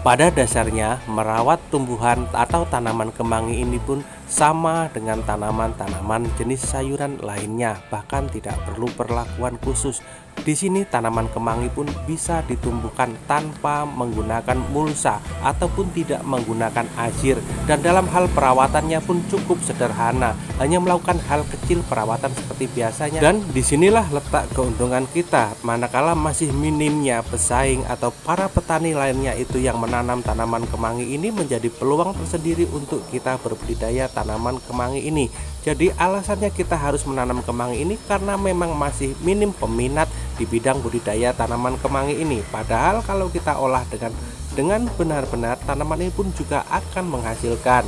Pada dasarnya, merawat tumbuhan atau tanaman kemangi ini pun sama dengan tanaman-tanaman jenis sayuran lainnya, bahkan tidak perlu perlakuan khusus. Di sini tanaman kemangi pun bisa ditumbuhkan tanpa menggunakan mulsa ataupun tidak menggunakan ajir, dan dalam hal perawatannya pun cukup sederhana, hanya melakukan hal kecil perawatan seperti biasanya. Dan disinilah letak keuntungan kita, manakala masih minimnya pesaing atau para petani lainnya itu yang menanam tanaman kemangi ini, menjadi peluang tersendiri untuk kita berbudidaya tanaman kemangi ini. Jadi alasannya kita harus menanam kemangi ini karena memang masih minim peminat di bidang budidaya tanaman kemangi ini. Padahal kalau kita olah dengan benar-benar, tanaman ini pun juga akan menghasilkan.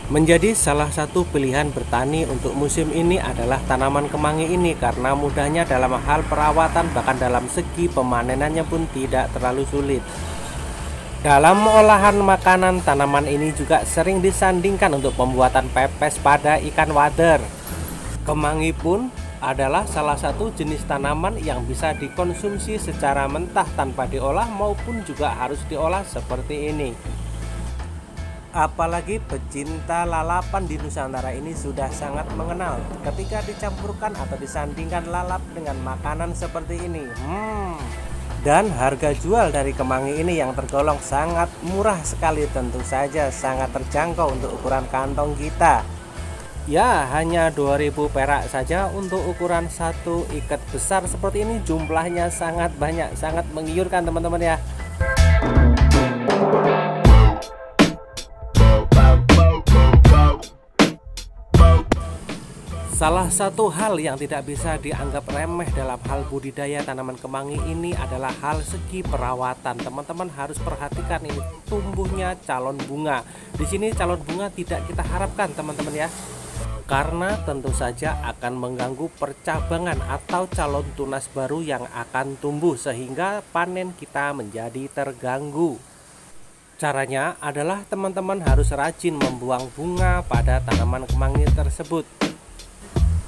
Menjadi salah satu pilihan bertani untuk musim ini adalah tanaman kemangi ini karena mudahnya dalam hal perawatan, bahkan dalam segi pemanenannya pun tidak terlalu sulit. Dalam olahan makanan, tanaman ini juga sering disandingkan untuk pembuatan pepes pada ikan wader. Kemangi pun adalah salah satu jenis tanaman yang bisa dikonsumsi secara mentah tanpa diolah maupun juga harus diolah seperti ini. Apalagi pecinta lalapan di Nusantara ini sudah sangat mengenal ketika dicampurkan atau disandingkan lalap dengan makanan seperti ini. Dan harga jual dari kemangi ini yang tergolong sangat murah sekali, tentu saja sangat terjangkau untuk ukuran kantong kita. Ya, hanya 2000 perak saja untuk ukuran satu ikat besar seperti ini. Jumlahnya sangat banyak, sangat menggiurkan teman-teman ya. Salah satu hal yang tidak bisa dianggap remeh dalam hal budidaya tanaman kemangi ini adalah hal segi perawatan. Teman-teman harus perhatikan ini tumbuhnya calon bunga. Di sini calon bunga tidak kita harapkan teman-teman ya, karena tentu saja akan mengganggu percabangan atau calon tunas baru yang akan tumbuh sehingga panen kita menjadi terganggu. Caranya adalah teman-teman harus rajin membuang bunga pada tanaman kemangi tersebut.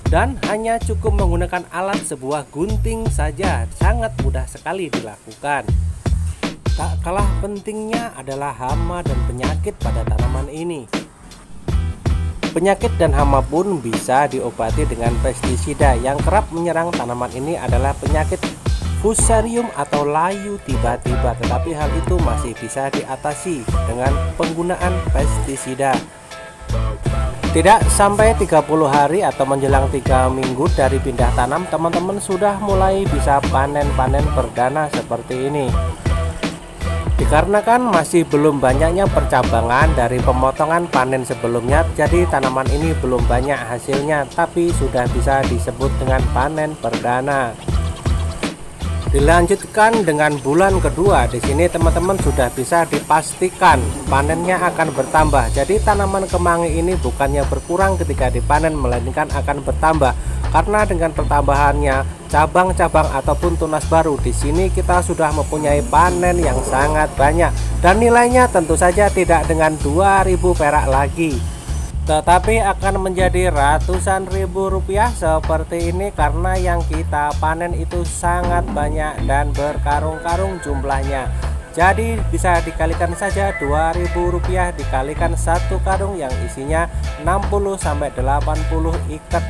Dan hanya cukup menggunakan alat sebuah gunting saja, sangat mudah sekali dilakukan. Tak kalah pentingnya adalah hama dan penyakit pada tanaman ini. Penyakit dan hama pun bisa diobati dengan pestisida. Yang kerap menyerang tanaman ini adalah penyakit fusarium atau layu tiba-tiba, tetapi hal itu masih bisa diatasi dengan penggunaan pestisida. Tidak sampai 30 hari atau menjelang 3 minggu dari pindah tanam, teman-teman sudah mulai bisa panen-panen perdana seperti ini. Dikarenakan masih belum banyaknya percabangan dari pemotongan panen sebelumnya, jadi tanaman ini belum banyak hasilnya, tapi sudah bisa disebut dengan panen perdana. Dilanjutkan dengan bulan kedua, di sini teman-teman sudah bisa dipastikan panennya akan bertambah. Jadi tanaman kemangi ini bukannya berkurang ketika dipanen, melainkan akan bertambah. Karena dengan pertambahannya cabang-cabang ataupun tunas baru, di sini kita sudah mempunyai panen yang sangat banyak. Dan nilainya tentu saja tidak dengan 2000 perak lagi, tetapi akan menjadi ratusan ribu rupiah seperti ini, karena yang kita panen itu sangat banyak dan berkarung-karung jumlahnya. Jadi bisa dikalikan saja 2000 rupiah dikalikan satu karung yang isinya 60-80 ikat.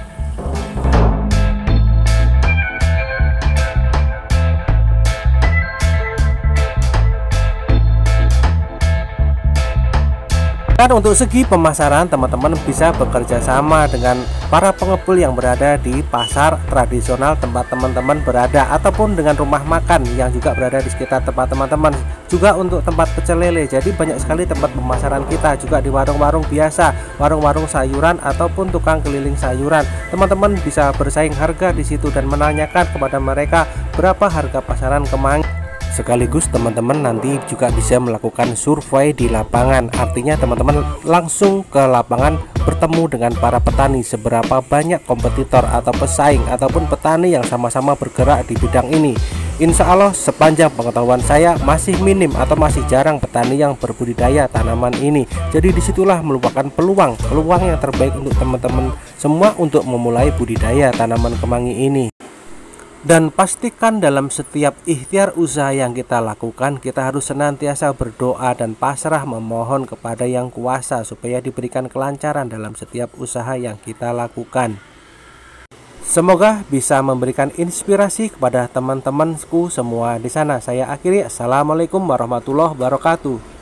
Dan untuk segi pemasaran, teman-teman bisa bekerja sama dengan para pengepul yang berada di pasar tradisional tempat teman-teman berada, ataupun dengan rumah makan yang juga berada di sekitar tempat teman-teman, juga untuk tempat pecel lele. Jadi banyak sekali tempat pemasaran kita, juga di warung-warung biasa, warung-warung sayuran ataupun tukang keliling sayuran. Teman-teman bisa bersaing harga di situ dan menanyakan kepada mereka berapa harga pasaran kemangi. Sekaligus teman-teman nanti juga bisa melakukan survei di lapangan. Artinya teman-teman langsung ke lapangan bertemu dengan para petani, seberapa banyak kompetitor atau pesaing ataupun petani yang sama-sama bergerak di bidang ini. Insya Allah sepanjang pengetahuan saya masih minim atau masih jarang petani yang berbudidaya tanaman ini. Jadi disitulah merupakan peluang yang terbaik untuk teman-teman semua untuk memulai budidaya tanaman kemangi ini. Dan pastikan dalam setiap ikhtiar usaha yang kita lakukan, kita harus senantiasa berdoa dan pasrah memohon kepada Yang Kuasa supaya diberikan kelancaran dalam setiap usaha yang kita lakukan. Semoga bisa memberikan inspirasi kepada teman-temanku semua di sana. Saya akhiri. Assalamualaikum warahmatullahi wabarakatuh.